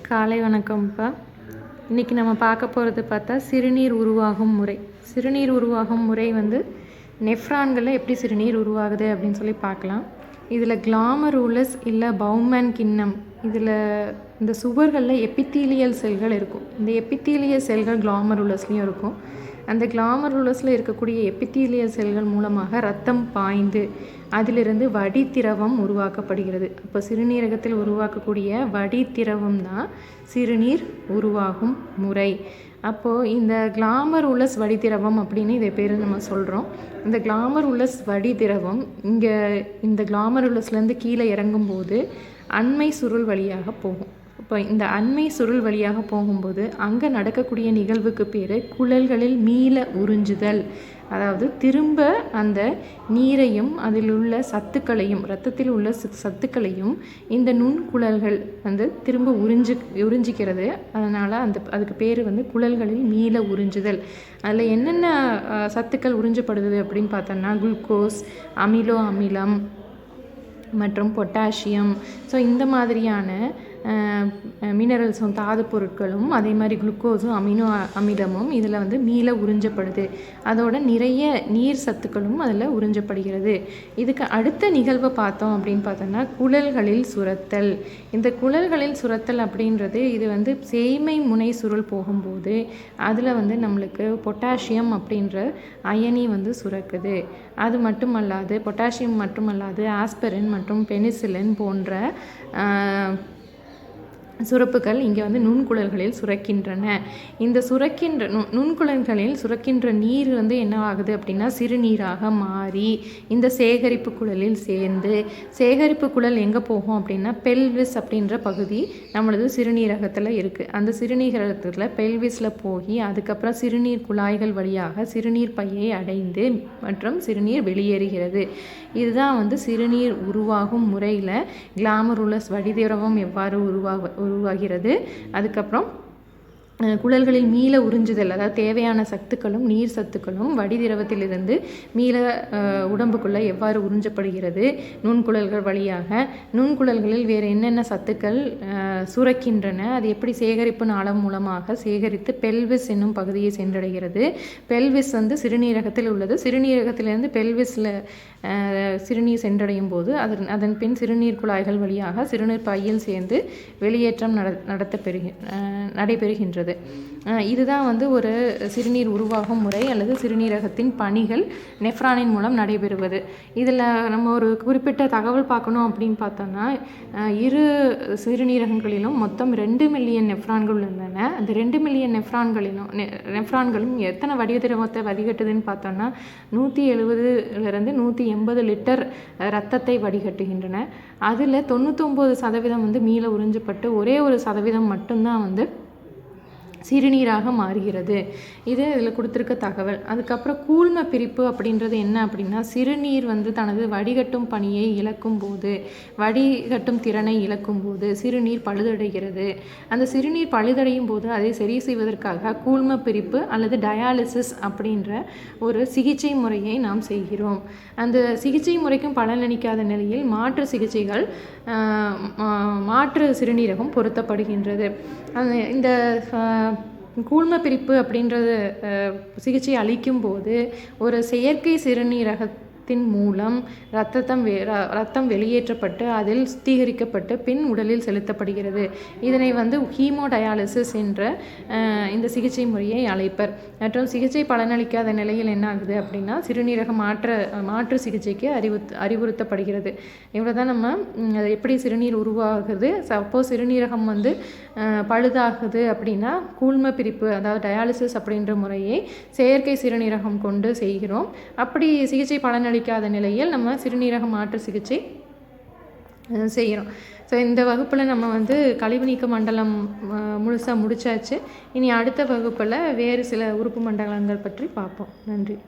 காலை வணக்கம்ப்பா. இன்றைக்கி நம்ம பார்க்க போகிறது பார்த்தா சிறுநீர் உருவாகும் முறை. சிறுநீர் உருவாகும் முறை வந்து நெஃப்ரான்களில் எப்படி சிறுநீர் உருவாகுது அப்படின்னு சொல்லி பார்க்கலாம். இதில் கிளாமருலஸ் இல்லை பவுமன் கிண்ணம், இதில் இந்த சுவர்களில் எபித்தீலியல் செல்கள் இருக்கும். இந்த எபித்தீலியல் செல்கள் கிளாமருலஸ்லேயும் இருக்கும். அந்த கிளாமருலஸில் இருக்கக்கூடிய எபித்தீலியல் செல்கள் மூலமாக ரத்தம் பாய்ந்து அதிலிருந்து வடித்திரவம் உருவாக்கப்படுகிறது. அப்போ சிறுநீரகத்தில் உருவாக்கக்கூடிய வடித்திரவம் தான் சிறுநீர் உருவாகும் முறை. அப்போது இந்த கிளாமருலஸ் வடித்திரவம் அப்படின்னு இதை பேர் நம்ம சொல்கிறோம். இந்த கிளாமருலஸ் வடித்திரவம் இங்கே இந்த கிளாமருலஸ்லேருந்து கீழே இறங்கும்போது அண்மை சுருள் வழியாக போகும். இப்போ இந்த அண்மை சுருள் வழியாக போகும்போது அங்கே நடக்கக்கூடிய நிகழ்வுக்கு பேர் குழல்களில் மீள உறிஞ்சுதல். அதாவது திரும்ப அந்த நீரையும் அதில் உள்ள சத்துக்களையும், இரத்தத்தில் உள்ள சத்துக்களையும் இந்த நுண்குழல்கள் வந்து திரும்ப உறிஞ்சிக்கிறது. அதனால் அதுக்கு பேர் வந்து குழல்களில் மீள உறிஞ்சுதல். அதில் என்னென்ன சத்துக்கள் உறிஞ்சப்படுது அப்படின்னு பார்த்தோம்னா குளுக்கோஸ், அமினோ அமிலம் மற்றும் பொட்டாசியம். ஸோ இந்த மாதிரியான மினரல்ஸும் தாது பொருட்களும் அதே மாதிரி குளுக்கோஸும் அமினோ அமிலமும் இதில் வந்து மீள உறிஞ்சப்படுது. அதோட நிறைய நீர் சத்துக்களும் அதில் உறிஞ்சப்படுகிறது. இதுக்கு அடுத்த நிகழ்வை பார்த்தோம் அப்படின்னு பார்த்தோம்னா குழல்களில் சுரத்தல். இந்த குழல்களில் சுரத்தல் அப்படின்றது இது வந்து சேய்மை முனை சுருள் போகும்போது அதில் வந்து நம்மளுக்கு பொட்டாசியம் அப்படின்ற அயனி வந்து சுரக்குது. அது மட்டுமல்லாது பொட்டாசியம் மட்டுமல்லாது ஆஸ்பிரின் மற்றும் பெனிசிலின் போன்ற சுரப்புகள் இங்கே வந்து நுண்குழல்களில் சுரக்கின்றன. இந்த சுரக்கின்ற நுண்குழல்களில் சுரக்கின்ற நீர் வந்து என்ன ஆகுது அப்படின்னா சிறுநீராக மாறி இந்த சேகரிப்பு குழலில் சேர்ந்து, சேகரிப்பு குழல் எங்கே போகும் அப்படின்னா பெல்விஸ் அப்படின்ற பகுதி நம்மளது சிறுநீரகத்தில் இருக்குது. அந்த சிறுநீரகத்தில் பெல்விஸில் போய் அதுக்கப்புறம் சிறுநீர் குழாய்கள் வழியாக சிறுநீர் பையை அடைந்து மற்றும் சிறுநீர் வெளியேறுகிறது. இதுதான் வந்து சிறுநீர் உருவாகும் முறையில் கிளாமருலஸ் வடிதிரவம் எவ்வாறு உருவாகிறது. அதுக்கப்புறம் குழல்களில் மீள உறிஞ்சுதல், அதாவது தேவையான சத்துக்களும் நீர் சத்துக்களும் வடிதிரவத்திலிருந்து மீள உடம்புக்குள்ளே எவ்வாறு உறிஞ்சப்படுகிறது நுண்குழல்கள் வழியாக. நுண்குழல்களில் வேறு என்னென்ன சத்துக்கள் சுரக்கின்றன, அது எப்படி சேகரிப்பு நாளம் மூலமாக சேகரித்து பெல்விஸ் என்னும் பகுதியை சென்றடைகிறது. பெல்விஸ் வந்து சிறுநீரகத்தில் உள்ளது. சிறுநீரகத்திலிருந்து பெல்விஸில் சிறுநீர் சென்றடையும் போது அதன் பின் சிறுநீர் குழாய்கள் வழியாக சிறுநீர் பையில் சேர்ந்து வெளியேற்றம் நடைபெறுகின்றது. இதுதான் வந்து ஒரு சிறுநீர் உருவாகும் முறை அல்லது சிறுநீரகத்தின் பணிகள் நெஃப்ரானின் மூலம் நடைபெறுவது. இதில் நம்ம ஒரு குறிப்பிட்ட தகவல் பார்க்கணும் அப்படின்னு பார்த்தோம்னா இரு சிறுநீரகங்களிலும் மொத்தம் 2 மில்லியன் நெஃப்ரான்கள் உள்ளன. அந்த 2 மில்லியன் நெஃப்ரான்களும் எத்தனை வடிதிரவத்தை வடிகட்டுதுன்னு பார்த்தோம்னா 170 180 லிட்டர் இரத்தத்தை வடிகட்டுகின்றன. அதில் 99% வந்து மீள உறிஞ்சப்பட்டு ஒரே ஒரு சதவீதம் மட்டும்தான் வந்து சிறுநீராக மாறுகிறது. இது இதில் கொடுத்துருக்க தகவல். அதுக்கப்புறம் கூழ்ம பிரிப்பு அப்படின்றது என்ன அப்படின்னா சிறுநீர் வந்து தனது வடிகட்டும் பணியை இழக்கும் போது, வடிகட்டும் திறனை இழக்கும் போது சிறுநீர் பழுதடைகிறது. அந்த சிறுநீர் பழுதடையும் போது அதை சரி செய்வதற்காக கூழ்ம பிரிப்பு அல்லது டயாலிசிஸ் அப்படின்ற ஒரு சிகிச்சை முறையை நாம் செய்கிறோம். அந்த சிகிச்சை முறைக்கும் பலனளிக்காத நிலையில் மாற்று சிகிச்சைகள், மாற்று சிறுநீரகம் பொருத்தப்படுகின்றது. இந்த கூழ்ம பிரிப்பு அப்படின்றது சிகிச்சை அளிக்கும் போது ஒரு செயற்கை சிறுநீரகத்தின் மூலம் ரத்தம் வெளியேற்றப்பட்டு அதில் சுத்திகரிக்கப்பட்டு பின் உடலில் செலுத்தப்படுகிறது. இதனை வந்து ஹீமோடயாலிசிஸ் என்ற இந்த சிகிச்சை முறையை அழைப்பர். மற்றும் சிகிச்சை பலனளிக்காத நிலையில் என்ன ஆகுது அப்படின்னா சிறுநீரக மாற்று சிகிச்சைக்கு அறிவுறுத்தப்படுகிறது. இவ்வளோ தான் நம்ம எப்படி சிறுநீர் உருவாகுது. சப்போஸ் சிறுநீரகம் வந்து பழுதாகுது அப்படின்னா கூழ்ம பிரிப்பு அதாவது டயாலிசிஸ் அப்படின்ற முறையை செயற்கை சிறுநீரகம் கொண்டு செய்கிறோம். அப்படி சிகிச்சை பலனளிக்காத நிலையில் நம்ம சிறுநீரக மாற்று சிகிச்சை செய்கிறோம். ஸோ இந்த வகுப்பில் நம்ம வந்து கழிவு நீக்க மண்டலம் முழுசாக முடிச்சாச்சு. இனி அடுத்த வகுப்பில் வேறு சில உறுப்பு மண்டலங்கள் பற்றி பார்ப்போம். நன்றி.